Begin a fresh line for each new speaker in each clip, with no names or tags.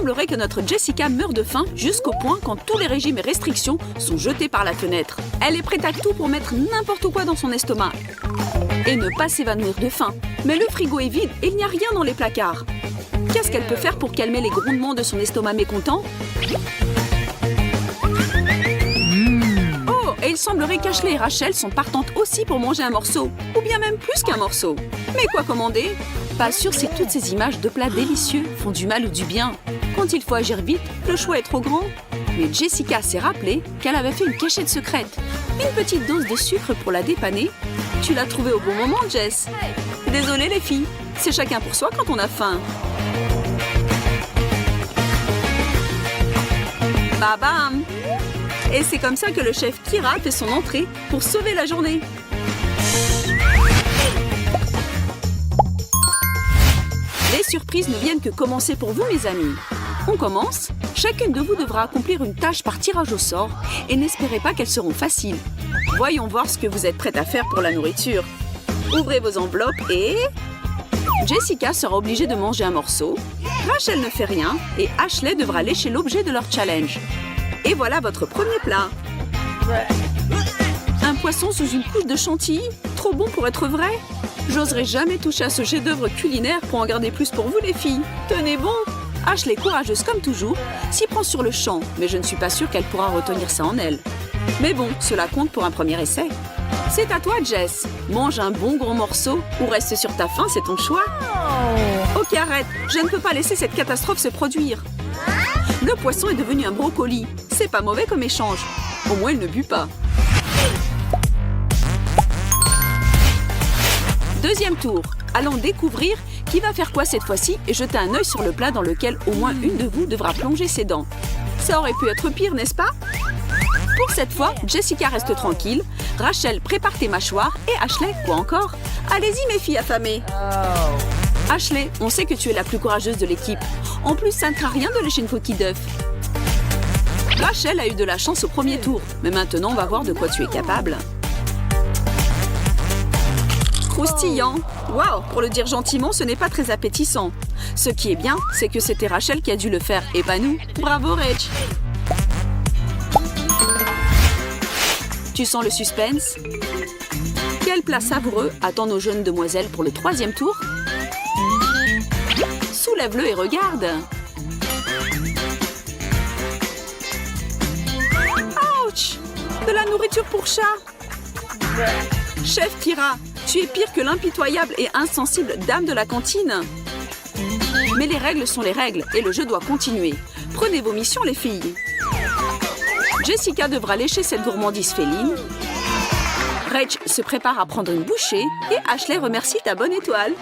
semblerait que notre Jessica meurt de faim jusqu'au point quand tous les régimes et restrictions sont jetés par la fenêtre. Elle est prête à tout pour mettre n'importe quoi dans son estomac et ne pas s'évanouir de faim. Mais le frigo est vide et il n'y a rien dans les placards. Qu'est-ce qu'elle peut faire pour calmer les grondements de son estomac mécontent? Oh, et il semblerait qu'Ashley et Rachel sont partantes aussi pour manger un morceau, ou bien même plus qu'un morceau. Mais quoi commander? Pas sûr si toutes ces images de plats délicieux font du mal ou du bien. Quand il faut agir vite, le choix est trop grand. Mais Jessica s'est rappelé qu'elle avait fait une cachette secrète. Une petite dose de sucre pour la dépanner. Tu l'as trouvée au bon moment, Jess. Désolée les filles, c'est chacun pour soi quand on a faim. Bam! Et c'est comme ça que le chef Kira fait son entrée pour sauver la journée. Les surprises ne viennent que commencer pour vous, mes amis. On commence. Chacune de vous devra accomplir une tâche par tirage au sort et n'espérez pas qu'elles seront faciles. Voyons voir ce que vous êtes prête à faire pour la nourriture. Ouvrez vos enveloppes et... Jessica sera obligée de manger un morceau. Rachel ne fait rien et Ashley devra lécher l'objet de leur challenge. Et voilà votre premier plat. Un poisson sous une couche de chantilly? Trop bon pour être vrai. J'oserais jamais toucher à ce chef-d'œuvre culinaire pour en garder plus pour vous les filles. Tenez bon. Ashley, courageuse comme toujours, s'y prend sur le champ, mais je ne suis pas sûre qu'elle pourra retenir ça en elle. Mais bon, cela compte pour un premier essai. C'est à toi, Jess. Mange un bon gros morceau ou reste sur ta faim, c'est ton choix. Ok, arrête. Je ne peux pas laisser cette catastrophe se produire. Le poisson est devenu un brocoli. C'est pas mauvais comme échange. Au moins, il ne bue pas. Deuxième tour. Allons découvrir qui va faire quoi cette fois-ci et jeter un œil sur le plat dans lequel au moins une de vous devra plonger ses dents. Ça aurait pu être pire, n'est-ce pas? Pour cette fois, Jessica reste tranquille. Rachel, prépare tes mâchoires. Et Ashley, quoi encore? Allez-y, mes filles affamées. Ashley, on sait que tu es la plus courageuse de l'équipe. En plus, ça ne craint rien de lécher une coquille d'œuf. Rachel a eu de la chance au premier tour. Mais maintenant, on va voir de quoi tu es capable. Croustillant. Waouh, pour le dire gentiment, ce n'est pas très appétissant. Ce qui est bien, c'est que c'était Rachel qui a dû le faire, et pas nous. Bravo, Rach. Tu sens le suspense? Quel plat savoureux attend nos jeunes demoiselles pour le troisième tour? Soulève-le et regarde. Ouch! De la nourriture pour chat. Chef Kira, tu es pire que l'impitoyable et insensible dame de la cantine. Mais les règles sont les règles et le jeu doit continuer. Prenez vos missions, les filles. Jessica devra lécher cette gourmandise féline. Rach se prépare à prendre une bouchée et Ashley remercie ta bonne étoile.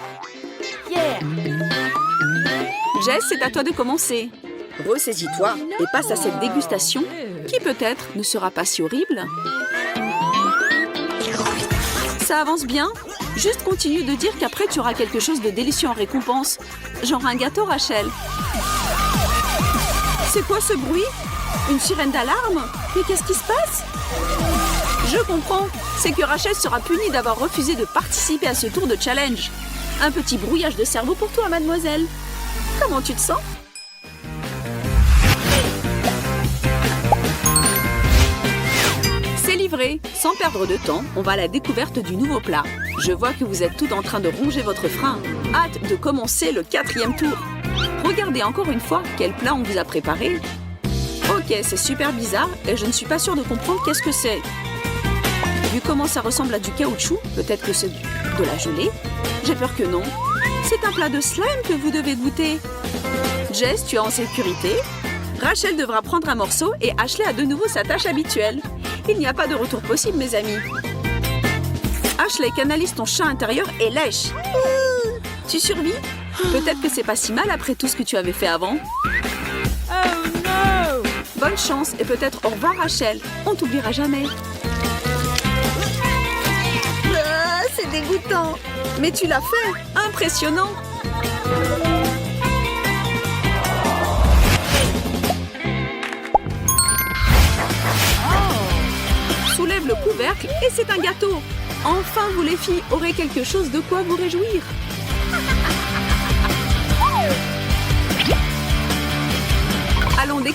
Jess, c'est à toi de commencer. Ressaisis-toi et passe à cette dégustation qui peut-être ne sera pas si horrible. Ça avance bien. Juste continue de dire qu'après tu auras quelque chose de délicieux en récompense. Genre un gâteau, Rachel. C'est quoi ce bruit? Une sirène d'alarme? Mais qu'est-ce qui se passe? Je comprends. C'est que Rachel sera punie d'avoir refusé de participer à ce tour de challenge. Un petit brouillage de cerveau pour toi, mademoiselle. Comment tu te sens? C'est livré. Sans perdre de temps, on va à la découverte du nouveau plat. Je vois que vous êtes toutes en train de ronger votre frein. Hâte de commencer le 4e tour. Regardez encore une fois quel plat on vous a préparé. Ok, c'est super bizarre et je ne suis pas sûre de comprendre qu'est-ce que c'est. Vu comment ça ressemble à du caoutchouc, peut-être que c'est de la gelée. J'ai peur que non. C'est un plat de slime que vous devez goûter. Jess, tu es en sécurité. Rachel devra prendre un morceau et Ashley a de nouveau sa tâche habituelle. Il n'y a pas de retour possible, mes amis. Ashley, canalise ton chat intérieur et lèche. Tu survis? Peut-être que c'est pas si mal après tout ce que tu avais fait avant.
Oh no!
Bonne chance et peut-être au revoir, Rachel. On t'oubliera jamais. C'est dégoûtant. Mais tu l'as fait. Impressionnant. Soulève le couvercle et c'est un gâteau. Enfin, vous les filles aurez quelque chose de quoi vous réjouir.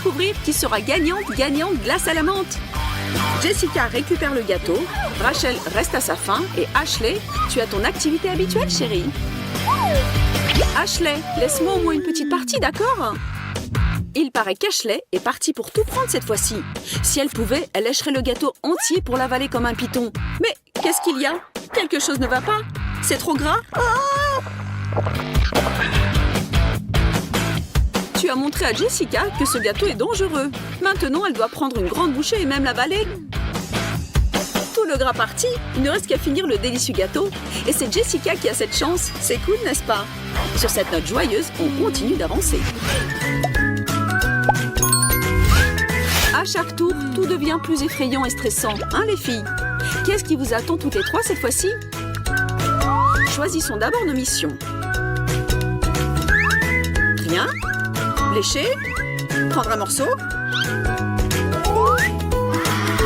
découvrir qui sera gagnante glace à la menthe. Jessica récupère le gâteau, Rachel reste à sa faim et Ashley, tu as ton activité habituelle, chérie. Ashley, laisse-moi au moins une petite partie, d'accord? Il paraît qu'Ashley est partie pour tout prendre cette fois-ci. Si elle pouvait, elle lècherait le gâteau entier pour l'avaler comme un python. Mais qu'est-ce qu'il y a? Quelque chose ne va pas? C'est trop gras? Tu as montré à Jessica que ce gâteau est dangereux. Maintenant, elle doit prendre une grande bouchée et même l'avaler. Tout le gras parti, il ne reste qu'à finir le délicieux gâteau. Et c'est Jessica qui a cette chance. C'est cool, n'est-ce pas? Sur cette note joyeuse, on continue d'avancer. À chaque tour, tout devient plus effrayant et stressant, hein les filles? Qu'est-ce qui vous attend toutes les trois cette fois-ci? Choisissons d'abord nos missions. Rien. Lécher. Prendre un morceau.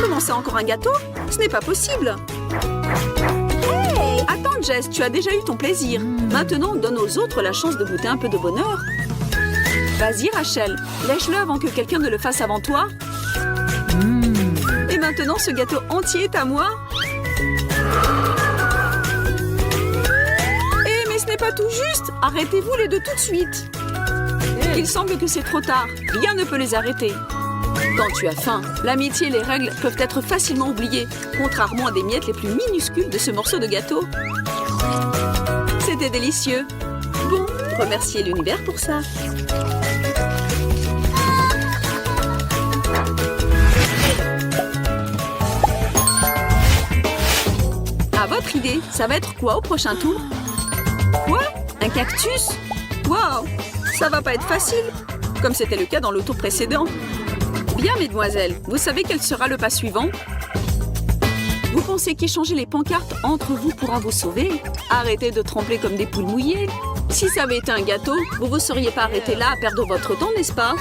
Commencer encore un gâteau? Ce n'est pas possible. Hey! Attends Jess, tu as déjà eu ton plaisir. Maintenant, donne aux autres la chance de goûter un peu de bonheur. Vas-y Rachel, lèche-le avant que quelqu'un ne le fasse avant toi. Et maintenant, ce gâteau entier est à moi. Mais ce n'est pas tout juste. Arrêtez-vous les deux tout de suite. Il semble que c'est trop tard. Rien ne peut les arrêter. Quand tu as faim, l'amitié et les règles peuvent être facilement oubliées, contrairement à des miettes les plus minuscules de ce morceau de gâteau. C'était délicieux. Bon, remerciez l'univers pour ça. À votre idée, ça va être quoi au prochain tour? Quoi? Un cactus? Wow! Ça va pas être facile, comme c'était le cas dans le tour précédent. Bien, mesdemoiselles, vous savez quel sera le pas suivant? Vous pensez qu'échanger les pancartes entre vous pourra vous sauver? Arrêtez de trembler comme des poules mouillées. Si ça avait été un gâteau, vous ne vous seriez pas arrêté là à perdre votre temps, n'est-ce pas?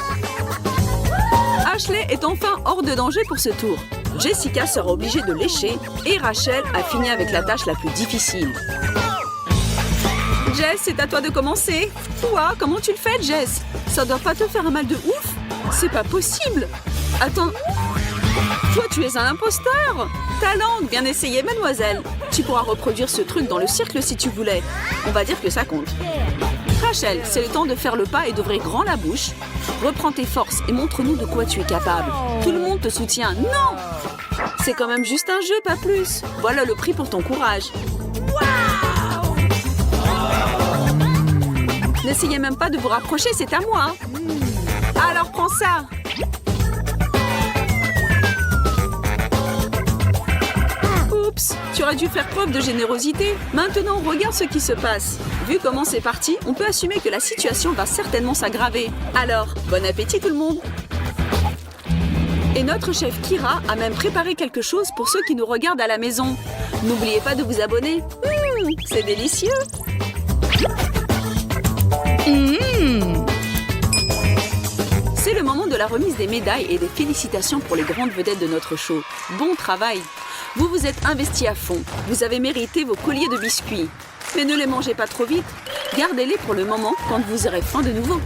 Ashley est enfin hors de danger pour ce tour. Jessica sera obligée de lécher et Rachel a fini avec la tâche la plus difficile. Jess, c'est à toi de commencer. Toi, comment tu le fais, Jess? Ça doit pas te faire un mal de ouf? C'est pas possible. Attends. Toi, tu es un imposteur. Ta langue, bien essayé, mademoiselle. Tu pourras reproduire ce truc dans le cirque si tu voulais. On va dire que ça compte. Rachel, c'est le temps de faire le pas et d'ouvrir grand la bouche. Reprends tes forces et montre-nous de quoi tu es capable. Tout le monde te soutient. Non! C'est quand même juste un jeu, pas plus. Voilà le prix pour ton courage. N'essayez même pas de vous rapprocher, c'est à moi. Alors prends ça. Oups, tu aurais dû faire preuve de générosité. Maintenant, regarde ce qui se passe. Vu comment c'est parti, on peut assumer que la situation va certainement s'aggraver. Alors, bon appétit tout le monde. Et notre chef Kira a même préparé quelque chose pour ceux qui nous regardent à la maison. N'oubliez pas de vous abonner. C'est délicieux. C'est le moment de la remise des médailles et des félicitations pour les grandes vedettes de notre show. Bon travail! Vous vous êtes investis à fond. Vous avez mérité vos colliers de biscuits. Mais ne les mangez pas trop vite. Gardez-les pour le moment quand vous aurez faim de nouveau.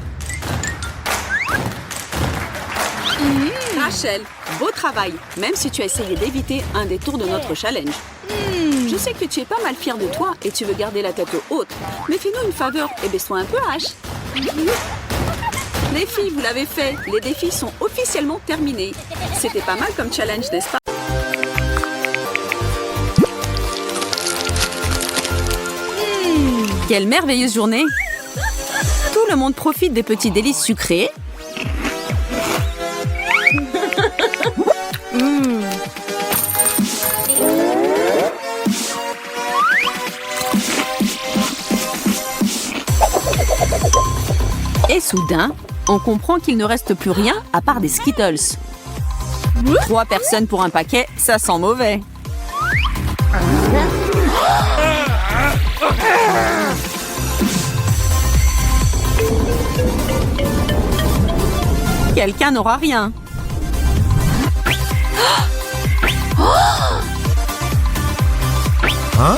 Rachel, beau travail, même si tu as essayé d'éviter un des tours de notre challenge. Je sais que tu es pas mal fière de toi et tu veux garder la tête haute. Mais fais-nous une faveur et baisse-toi un peu, H. Les filles, vous l'avez fait. Les défis sont officiellement terminés. C'était pas mal comme challenge, n'est-ce pas? Quelle merveilleuse journée! Tout le monde profite des petits délices sucrés. Et soudain, on comprend qu'il ne reste plus rien à part des Skittles. 3 personnes pour un paquet, ça sent mauvais. Quelqu'un n'aura rien.
Hein?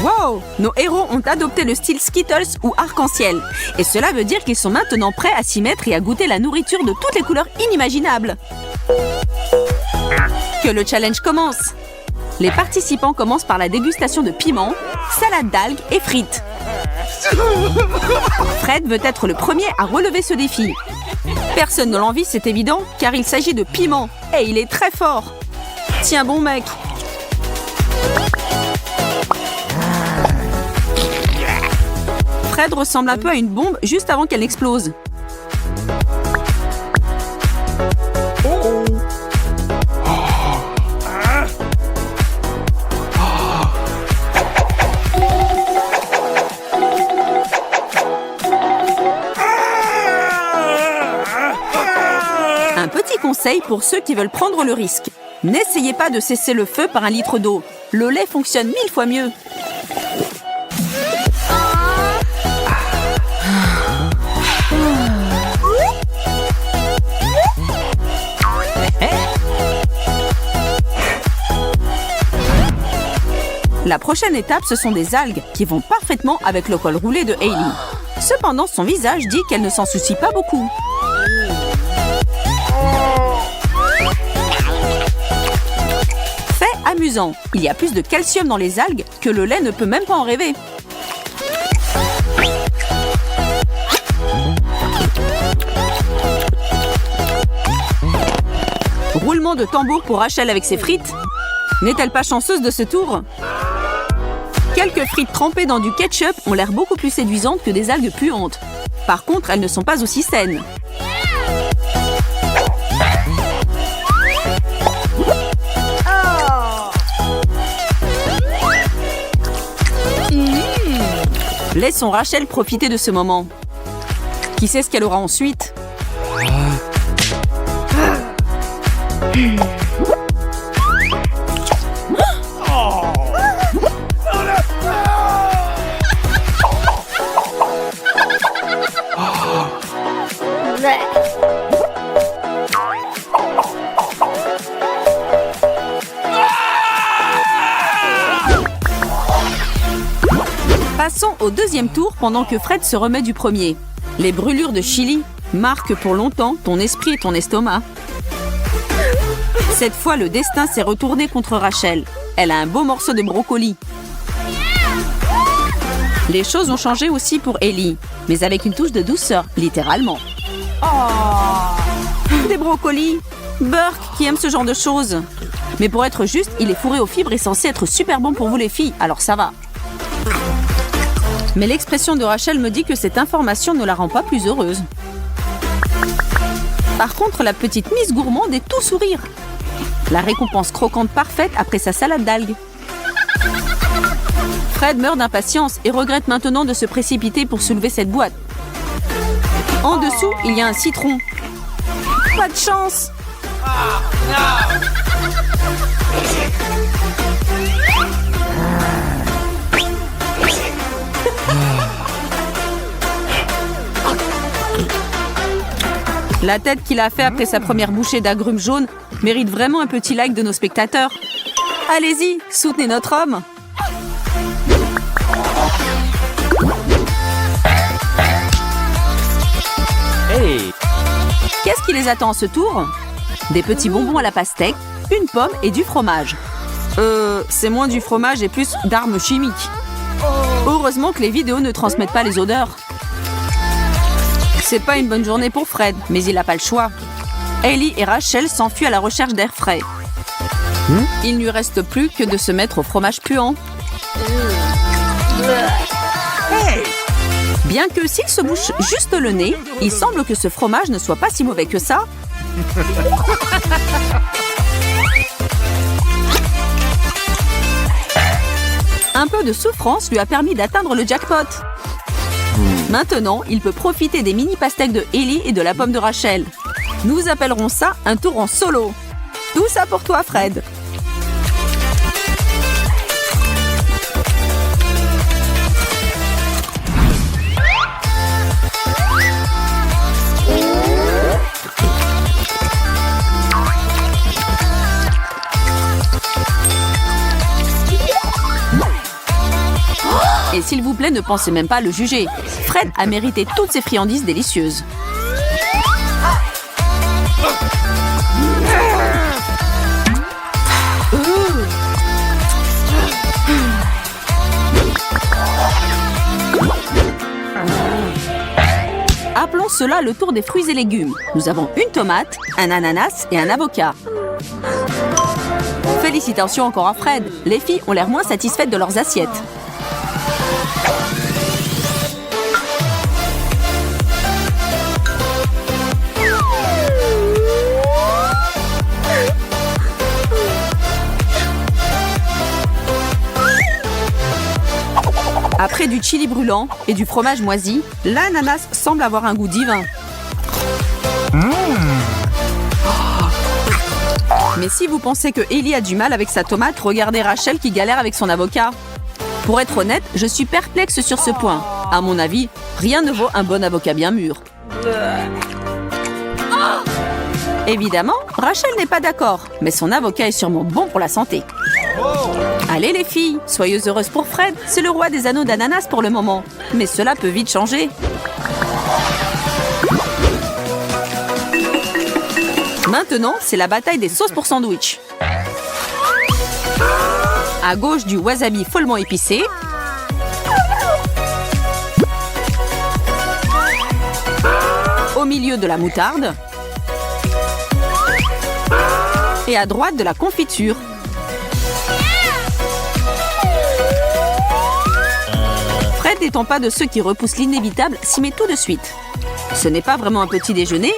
Wow! Nos héros ont adopté le style Skittles ou arc-en-ciel. Et cela veut dire qu'ils sont maintenant prêts à s'y mettre et à goûter la nourriture de toutes les couleurs inimaginables. Que le challenge commence! Les participants commencent par la dégustation de piments, salade d'algues et frites. Fred veut être le premier à relever ce défi. Personne ne l'envie, c'est évident, car il s'agit de piment. Et il est très fort. Tiens bon mec. Fred ressemble un peu à une bombe juste avant qu'elle n'explose. Un petit conseil pour ceux qui veulent prendre le risque. N'essayez pas de cesser le feu par un litre d'eau. Le lait fonctionne 1000 fois mieux. La prochaine étape, ce sont des algues qui vont parfaitement avec le col roulé de Hailey. Cependant, son visage dit qu'elle ne s'en soucie pas beaucoup. Fait amusant, il y a plus de calcium dans les algues que le lait ne peut même pas en rêver. Roulement de tambour pour Rachel avec ses frites. N'est-elle pas chanceuse de ce tour? Quelques frites trempées dans du ketchup ont l'air beaucoup plus séduisantes que des algues puantes. Par contre, elles ne sont pas aussi saines. Laissons Rachel profiter de ce moment. Qui sait ce qu'elle aura ensuite? Passons au deuxième tour pendant que Fred se remet du premier. Les brûlures de chili marquent pour longtemps ton esprit et ton estomac. Cette fois, le destin s'est retourné contre Rachel. Elle a un beau morceau de brocoli. Les choses ont changé aussi pour Hailey, mais avec une touche de douceur, littéralement. Oh, des brocolis! Burke qui aime ce genre de choses. Mais pour être juste, il est fourré aux fibres et censé être super bon pour vous les filles, alors ça va. Mais l'expression de Rachel me dit que cette information ne la rend pas plus heureuse. Par contre, la petite Miss Gourmande est tout sourire. La récompense croquante parfaite après sa salade d'algues. Fred meurt d'impatience et regrette maintenant de se précipiter pour soulever cette boîte. En dessous, il y a un citron. Pas de chance! La tête qu'il a fait après sa première bouchée d'agrumes jaunes mérite vraiment un petit like de nos spectateurs. Allez-y, soutenez notre homme.
Hey!
Qu'est-ce qui les attend à ce tour? Des petits bonbons à la pastèque, une pomme et du fromage. C'est moins du fromage et plus d'armes chimiques. Heureusement que les vidéos ne transmettent pas les odeurs. C'est pas une bonne journée pour Fred, mais il n'a pas le choix. Hailey et Rachel s'enfuient à la recherche d'air frais. Il ne lui reste plus que de se mettre au fromage puant. Bien que s'il se bouche juste le nez, il semble que ce fromage ne soit pas si mauvais que ça. Un peu de souffrance lui a permis d'atteindre le jackpot. Maintenant, il peut profiter des mini pastèques de Hailey et de la pomme de Rachel. Nous appellerons ça un tour en solo. Tout ça pour toi, Fred. Et s'il vous plaît, ne pensez même pas à le juger. Fred a mérité toutes ces friandises délicieuses. Appelons cela le tour des fruits et légumes. Nous avons une tomate, un ananas et un avocat. Félicitations encore à Fred. Les filles ont l'air moins satisfaites de leurs assiettes. Après du chili brûlant et du fromage moisi, l'ananas semble avoir un goût divin. Mais si vous pensez que Ellie a du mal avec sa tomate, regardez Rachel qui galère avec son avocat. Pour être honnête, je suis perplexe sur ce point. À mon avis, rien ne vaut un bon avocat bien mûr. Évidemment, Rachel n'est pas d'accord, mais son avocat est sûrement bon pour la santé. Allez les filles, soyez heureuses pour Fred, c'est le roi des anneaux d'ananas pour le moment. Mais cela peut vite changer. Maintenant, c'est la bataille des sauces pour sandwich. À gauche, du wasabi follement épicé. Au milieu, de la moutarde. Et à droite, de la confiture. Fred n'étant pas de ceux qui repoussent l'inévitable, s'y met tout de suite. Ce n'est pas vraiment un petit déjeuner,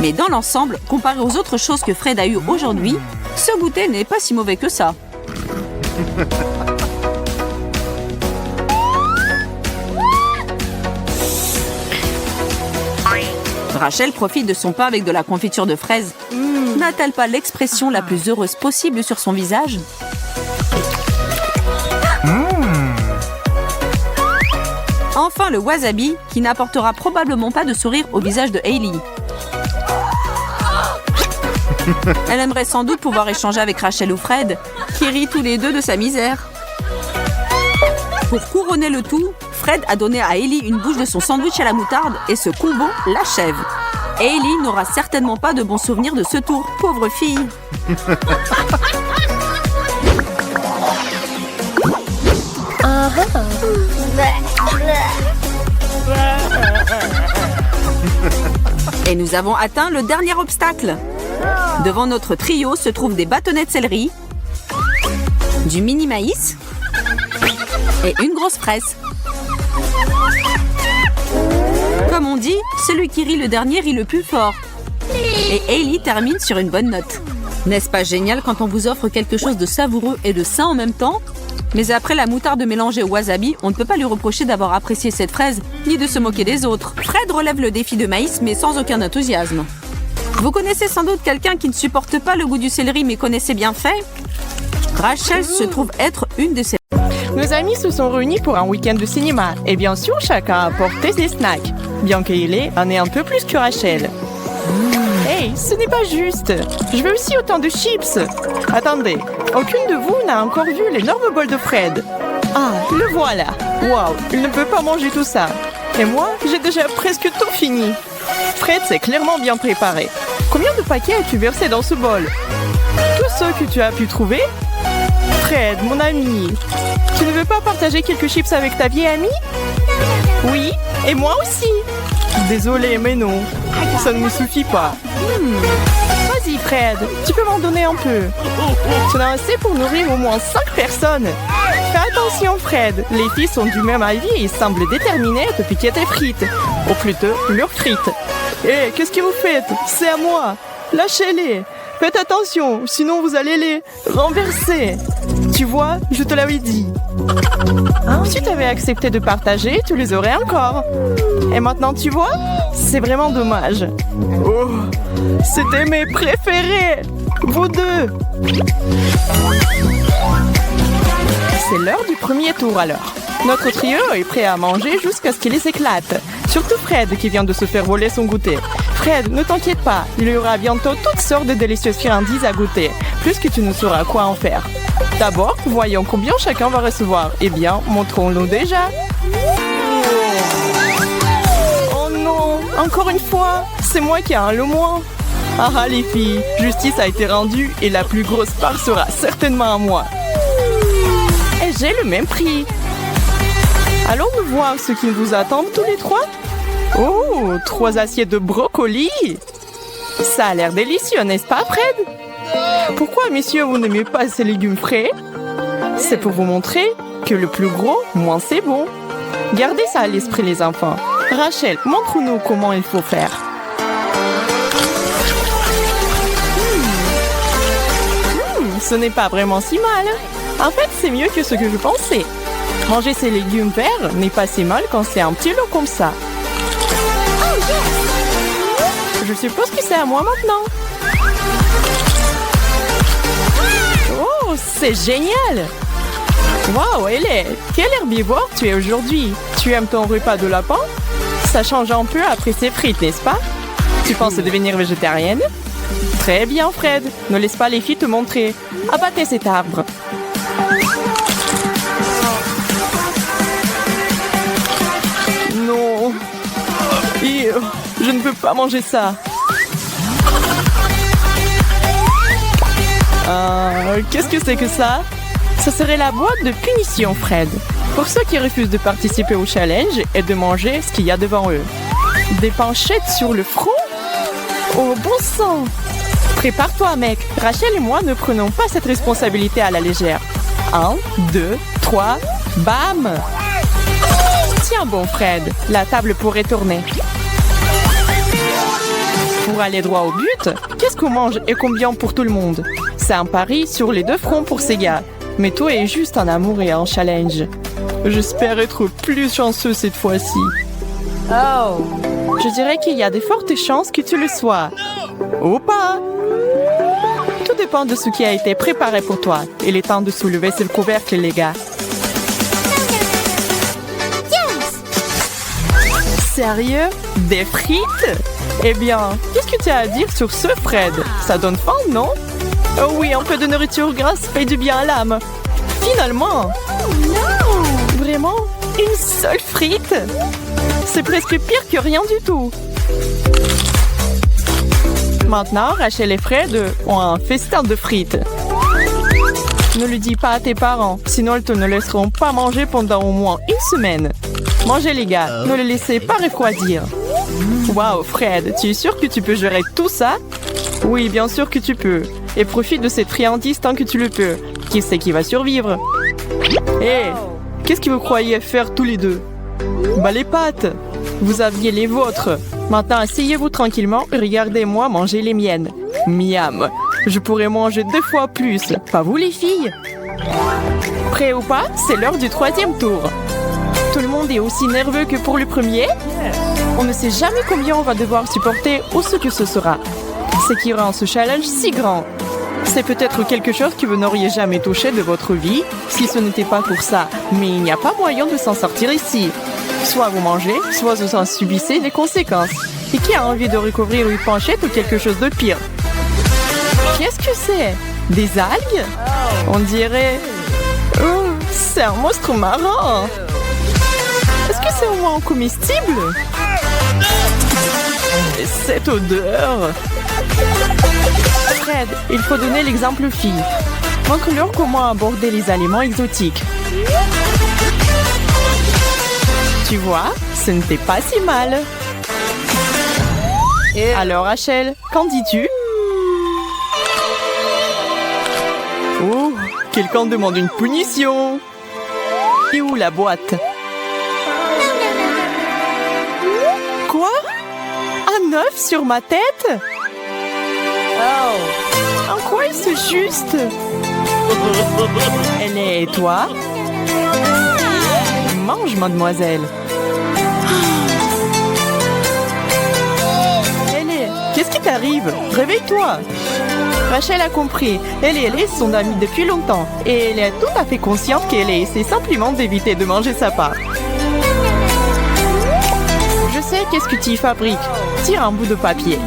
mais dans l'ensemble, comparé aux autres choses que Fred a eues aujourd'hui, ce goûter n'est pas si mauvais que ça. Rachel profite de son pain avec de la confiture de fraises. N'a-t-elle pas l'expression la plus heureuse possible sur son visage ? Enfin, le wasabi, qui n'apportera probablement pas de sourire au visage de Hailey. Elle aimerait sans doute pouvoir échanger avec Rachel ou Fred, qui rient tous les deux de sa misère. Pour couronner le tout, Fred a donné à Hailey une bouche de son sandwich à la moutarde et ce combo l'achève. Hailey n'aura certainement pas de bons souvenirs de ce tour, pauvre fille. Et nous avons atteint le dernier obstacle. Devant notre trio se trouvent des bâtonnets de céleri, du mini maïs et une grosse fraise. Comme on dit, celui qui rit le dernier rit le plus fort. Et Hailey termine sur une bonne note. N'est-ce pas génial quand on vous offre quelque chose de savoureux et de sain en même temps ? Mais après la moutarde mélangée au wasabi, on ne peut pas lui reprocher d'avoir apprécié cette fraise, ni de se moquer des autres. Fred relève le défi de maïs, mais sans aucun enthousiasme. Vous connaissez sans doute quelqu'un qui ne supporte pas le goût du céleri, mais connaît ses bienfaits ? Rachel se trouve être une de ces...
Nos amis se sont réunis pour un week-end de cinéma, et bien sûr, chacun a apporté ses snacks. Bien qu'Hailey en ait un peu plus que Rachel. Hey, ce n'est pas juste. Je veux aussi autant de chips. Attendez, aucune de vous n'a encore vu l'énorme bol de Fred. Ah, le voilà. Waouh, il ne peut pas manger tout ça. Et moi, j'ai déjà presque tout fini. Fred s'est clairement bien préparé. Combien de paquets as-tu versé dans ce bol? Tous ceux que tu as pu trouver? Fred, mon ami, tu ne veux pas partager quelques chips avec ta vieille amie? Oui, et moi aussi. Désolée, mais non. Ça ne me suffit pas. Vas-y, Fred, tu peux m'en donner un peu. Tu en as assez pour nourrir au moins 5 personnes. Fais attention, Fred. Les filles sont du même avis et semblent déterminées à te piquer tes frites. Ou plutôt, leurs frites. Hé, qu'est-ce que vous faites? C'est à moi. Lâchez-les. Faites attention, sinon vous allez les renverser. Tu vois, je te l'avais dit. Si tu avais accepté de partager, tu les aurais encore. Et maintenant, tu vois, c'est vraiment dommage. Oh, c'était mes préférés. Vous deux. C'est l'heure du premier tour alors. Notre trio est prêt à manger jusqu'à ce qu'il les éclate. Surtout Fred qui vient de se faire voler son goûter. Fred, ne t'inquiète pas, il y aura bientôt toutes sortes de délicieuses friandises à goûter. Plus que tu ne sauras quoi en faire. D'abord, voyons combien chacun va recevoir. Eh bien, montrons-nous déjà. Oh non, encore une fois, c'est moi qui ai le moins. Ah les filles, justice a été rendue et la plus grosse part sera certainement à moi. Et j'ai le même prix. Allons-nous voir ce qui vous attend tous les trois? Oh, 3 assiettes de brocoli. Ça a l'air délicieux, n'est-ce pas, Fred? Pourquoi, messieurs, vous n'aimez pas ces légumes frais? C'est pour vous montrer que le plus gros, moins c'est bon. Gardez ça à l'esprit, les enfants. Rachel, montre-nous comment il faut faire. Ce n'est pas vraiment si mal. En fait, c'est mieux que ce que je pensais. Manger ces légumes verts n'est pas si mal quand c'est un petit lot comme ça. Je suppose que c'est à moi maintenant. Oh, c'est génial! Waouh, Hélène, quel herbivore tu es aujourd'hui? Tu aimes ton repas de lapin? Ça change un peu après ces frites, n'est-ce pas? Tu penses devenir végétarienne? Très bien, Fred. Ne laisse pas les filles te montrer. Abattez cet arbre. Non. Je ne peux pas manger ça. Qu'est-ce que c'est que ça? Ce serait la boîte de punition, Fred. Pour ceux qui refusent de participer au challenge et de manger ce qu'il y a devant eux. Des panchettes sur le front? Oh, bon sang! Prépare-toi, mec. Rachel et moi ne prenons pas cette responsabilité à la légère. 1, 2, 3, bam! Tiens bon, Fred. La table pourrait tourner. Pour aller droit au but, qu'est-ce qu'on mange et combien pour tout le monde? C'est un pari sur les 2 fronts pour ces gars. Mais toi est juste un amour et un challenge. J'espère être plus chanceux cette fois-ci. Oh! Je dirais qu'il y a de fortes chances que tu le sois. Ou pas! Tout dépend de ce qui a été préparé pour toi. Il est temps de soulever ce couvercle, les gars. Sérieux? Des frites? Eh bien, qu'est-ce que tu as à dire sur ce, Fred? Ça donne faim, non? Oh oui, un peu de nourriture grasse fait du bien à l'âme. Finalement! Vraiment? Une seule frite? C'est presque pire que rien du tout. Maintenant, Rachel et Fred ont un festin de frites. Ne le dis pas à tes parents, sinon ils te ne laisseront pas manger pendant au moins 1 semaine. Mangez les gars, ne le laissez pas refroidir. Waouh, Fred, tu es sûr que tu peux gérer tout ça? Oui, bien sûr que tu peux. Et profite de cette friandise tant que tu le peux. Qui c'est qui va survivre? Hé, qu'est-ce que vous croyez faire tous les deux? Bah les pâtes! Vous aviez les vôtres. Maintenant, asseyez-vous tranquillement et regardez-moi manger les miennes. Miam! Je pourrais manger 2 fois plus. Pas vous les filles? Prêt ou pas, c'est l'heure du 3e tour. Tout le monde est aussi nerveux que pour le premier. On ne sait jamais combien on va devoir supporter ou ce que ce sera. Ce qui rend ce challenge si grand. C'est peut-être quelque chose que vous n'auriez jamais touché de votre vie si ce n'était pas pour ça. Mais il n'y a pas moyen de s'en sortir ici. Soit vous mangez, soit vous en subissez les conséquences. Et qui a envie de recouvrir une panchette ou quelque chose de pire? Qu'est-ce que c'est? Des algues? On dirait... Oh, c'est un monstre marin. Est-ce que c'est au moins comestible? Et cette odeur... Fred, il faut donner l'exemple aux filles. Montre-leur comment aborder les aliments exotiques. Tu vois, ce n'était pas si mal. Alors, Rachel, qu'en dis-tu? Oh, quelqu'un demande une punition. Et où la boîte? Quoi? Un œuf sur ma tête? Oh. En quoi est-ce juste? Elle est et toi? Mange, mademoiselle. Ellie, qu'est-ce qui t'arrive? Réveille-toi. Rachel a compris. Elle et Ellie sont amies depuis longtemps. Et elle est tout à fait consciente qu'elle essaie simplement d'éviter de manger sa part. Je sais qu'est-ce que tu y fabriques. Tire un bout de papier.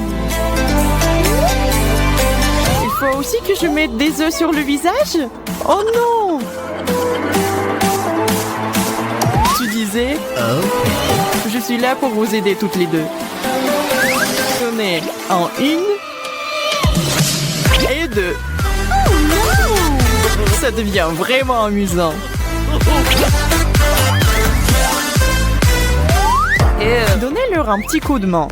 Il faut aussi que je mette des œufs sur le visage? Oh non! Tu disais? Je suis là pour vous aider toutes les deux. Tenez, en 1 et 2. Ça devient vraiment amusant. Donnez-leur un petit coup de main.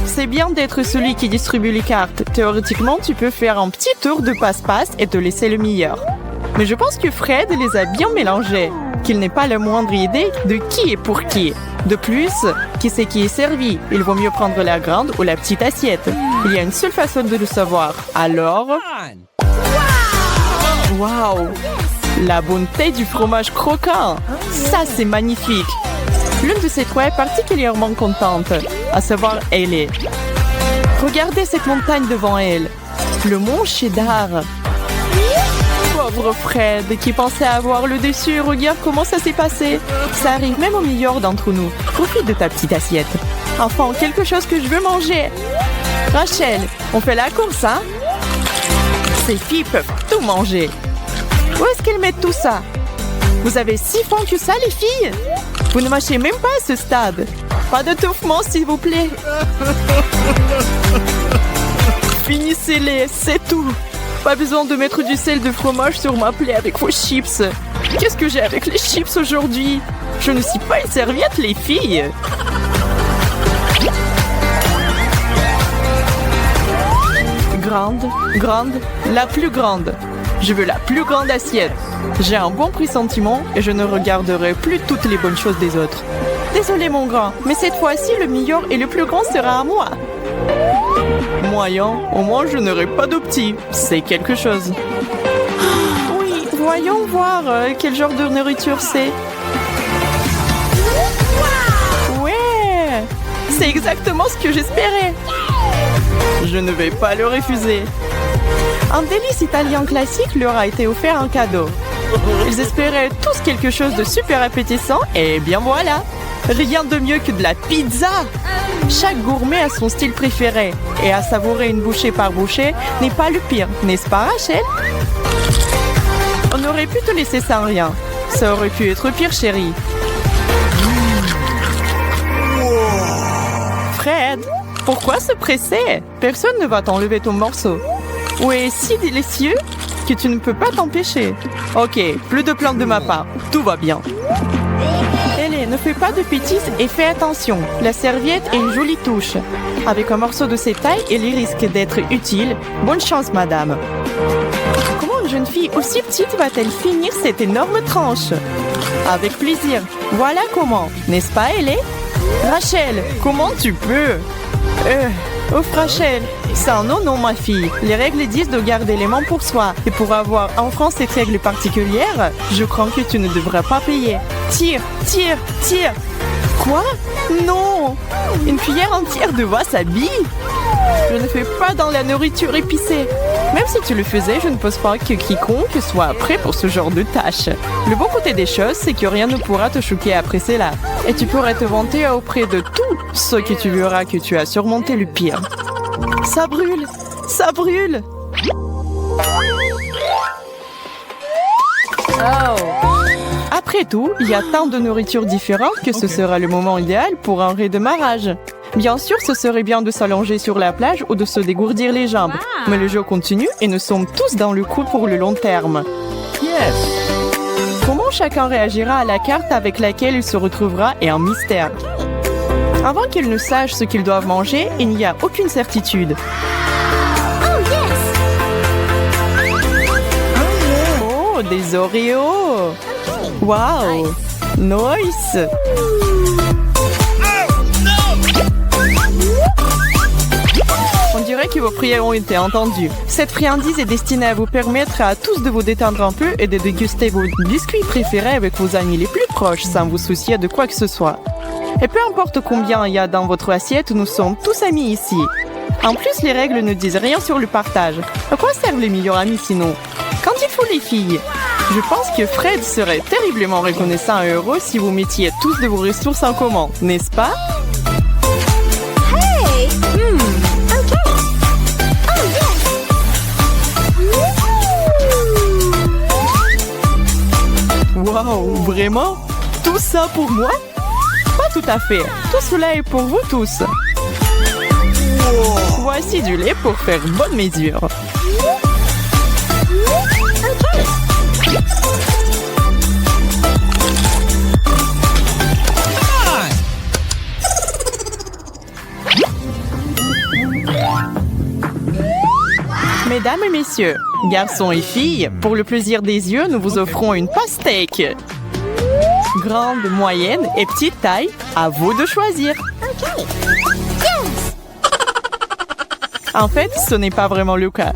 C'est bien d'être celui qui distribue les cartes. Théoriquement, tu peux faire un petit tour de passe-passe et te laisser le meilleur. Mais je pense que Fred les a bien mélangés, qu'il n'ait pas la moindre idée de qui est pour qui. De plus, qui c'est qui est servi? Il vaut mieux prendre la grande ou la petite assiette. Il y a une seule façon de le savoir. Alors... Waouh! La bonté du fromage croquant! Ça, c'est magnifique! L'une de ces trois est particulièrement contente, à savoir Ellie. Regardez cette montagne devant elle. Le mont Cheddar. Pauvre Fred, qui pensait avoir le dessus. Regarde comment ça s'est passé. Ça arrive même au meilleur d'entre nous. Profite de ta petite assiette. Enfin, quelque chose que je veux manger. Rachel, on fait la course, hein? Ces filles peuvent tout manger. Où est-ce qu'elles mettent tout ça? Vous avez si faim que ça, les filles? Vous ne mâchez même pas à ce stade. Pas d'étouffement, s'il vous plaît. Finissez-les, c'est tout. Pas besoin de mettre du sel de fromage sur ma plaie avec vos chips. Qu'est-ce que j'ai avec les chips aujourd'hui? Je ne suis pas une serviette, les filles. Grande, la plus grande. Je veux la plus grande assiette. J'ai un bon pressentiment et je ne regarderai plus toutes les bonnes choses des autres. Désolé mon grand, mais cette fois-ci, le meilleur et le plus grand sera à moi. Moyen, au moins je n'aurai pas de petits. C'est quelque chose. Oui, voyons voir quel genre de nourriture c'est. Ouais, c'est exactement ce que j'espérais. Je ne vais pas le refuser. Un délice italien classique leur a été offert en cadeau. Ils espéraient tous quelque chose de super appétissant et bien voilà. Rien de mieux que de la pizza. Chaque gourmet a son style préféré et à savourer une bouchée par bouchée n'est pas le pire, n'est-ce pas Rachel? On aurait pu te laisser sans rien. Ça aurait pu être pire, chérie. Fred, pourquoi se presser? Personne ne va t'enlever ton morceau. Ouais, si délicieux que tu ne peux pas t'empêcher. Ok, plus de plaintes de ma part. Tout va bien. Ellie, ne fais pas de bêtises et fais attention. La serviette est une jolie touche. Avec un morceau de cette taille, elle risque d'être utile. Bonne chance, madame. Comment une jeune fille aussi petite va-t-elle finir cette énorme tranche? Avec plaisir. Voilà comment. N'est-ce pas, Ellie? Rachel, comment tu peux? Rachel, c'est un non, ma fille. Les règles disent de garder les mains pour soi. Et pour avoir enfin cette règle particulière, je crois que tu ne devras pas payer. Tire. Quoi? Non! Une cuillère entière de wasabi? Je ne fais pas dans la nourriture épicée. Même si tu le faisais, je ne pense pas que quiconque soit prêt pour ce genre de tâche. Le bon côté des choses, c'est que rien ne pourra te choquer après cela. Et tu pourrais te vanter auprès de tous ceux que tu verras que tu as surmonté le pire. Ça brûle! Ça brûle! Après tout, il y a tant de nourriture différente que ce sera le moment idéal pour un redémarrage. Bien sûr, ce serait bien de s'allonger sur la plage ou de se dégourdir les jambes. Mais le jeu continue et nous sommes tous dans le coup pour le long terme. Yes! Comment chacun réagira à la carte avec laquelle il se retrouvera est un mystère. Avant qu'ils ne sachent ce qu'ils doivent manger, il n'y a aucune certitude. Oh, des Oreos! Wow! Nice! On dirait que vos prières ont été entendues. Cette friandise est destinée à vous permettre à tous de vous détendre un peu et de déguster vos biscuits préférés avec vos amis les plus proches sans vous soucier de quoi que ce soit. Et peu importe combien il y a dans votre assiette, nous sommes tous amis ici. En plus, les règles ne disent rien sur le partage. À quoi servent les meilleurs amis sinon? Qu'en dites-vous les filles? Je pense que Fred serait terriblement reconnaissant et heureux si vous mettiez tous de vos ressources en commun, n'est-ce pas? Waouh, vraiment? Tout ça pour moi? Pas tout à fait. Tout cela est pour vous tous. Voici du lait pour faire bonne mesure. Mesdames et messieurs, garçons et filles, pour le plaisir des yeux, nous vous offrons une pastèque. Grande, moyenne et petite taille, à vous de choisir. En fait, ce n'est pas vraiment le cas.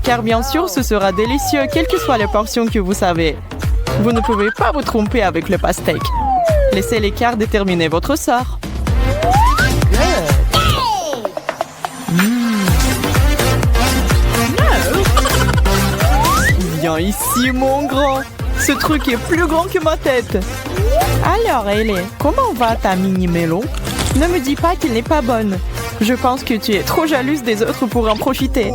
Car bien sûr, ce sera délicieux, quelle que soit la portion que vous savez. Vous ne pouvez pas vous tromper avec le pastèque. Laissez l'écart déterminer votre sort. Viens ici, mon grand. Ce truc est plus grand que ma tête. Alors, Hailey, comment va ta mini-mélo? Ne me dis pas qu'elle n'est pas bonne. Je pense que tu es trop jalouse des autres pour en profiter.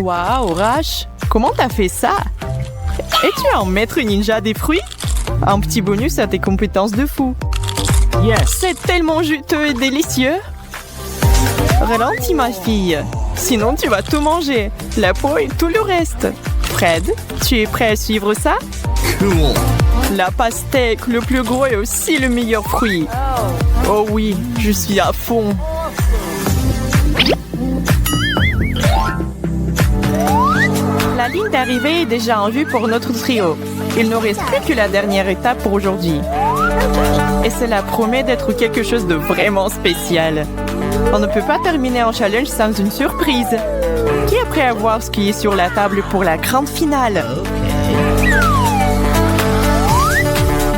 Waouh, Rash, comment t'as fait ça? Es-tu un maître ninja des fruits? Un petit bonus à tes compétences de fou. Yes. C'est tellement juteux et délicieux. Ralentis, ma fille. Sinon, tu vas tout manger. La peau et tout le reste. Fred, tu es prêt à suivre ça?
Cool.
La pastèque, le plus gros et aussi le meilleur fruit. Oh oui, je suis à fond. La ligne d'arrivée est déjà en vue pour notre trio. Il ne reste plus que la dernière étape pour aujourd'hui. Et cela promet d'être quelque chose de vraiment spécial. On ne peut pas terminer un challenge sans une surprise. Qui est prêt à voir ce qui est sur la table pour la grande finale?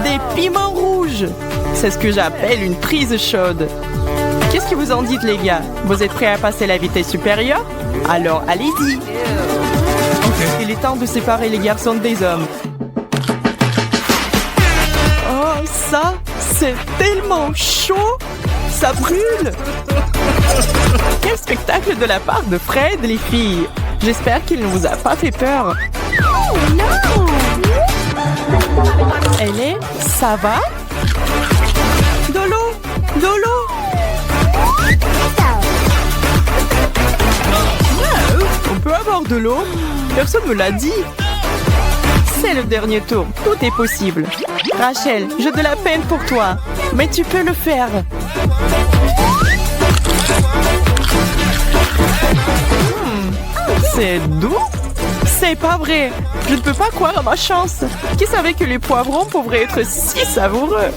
Des piments rouges! C'est ce que j'appelle une prise chaude. Qu'est-ce que vous en dites, les gars? Vous êtes prêts à passer la vitesse supérieure? Alors, allez-y! Il est temps de séparer les garçons des hommes. Oh, ça, c'est tellement chaud! Ça brûle! Quel spectacle de la part de Fred, les filles! J'espère qu'il ne vous a pas fait peur. Oh non! Hailey, ça va? De l'eau! De l'eau! On peut avoir de l'eau? Personne me l'a dit. C'est le dernier tour. Tout est possible. Rachel, j'ai de la peine pour toi. Mais tu peux le faire. C'est doux? C'est pas vrai. Je ne peux pas croire à ma chance. Qui savait que les poivrons pourraient être si savoureux?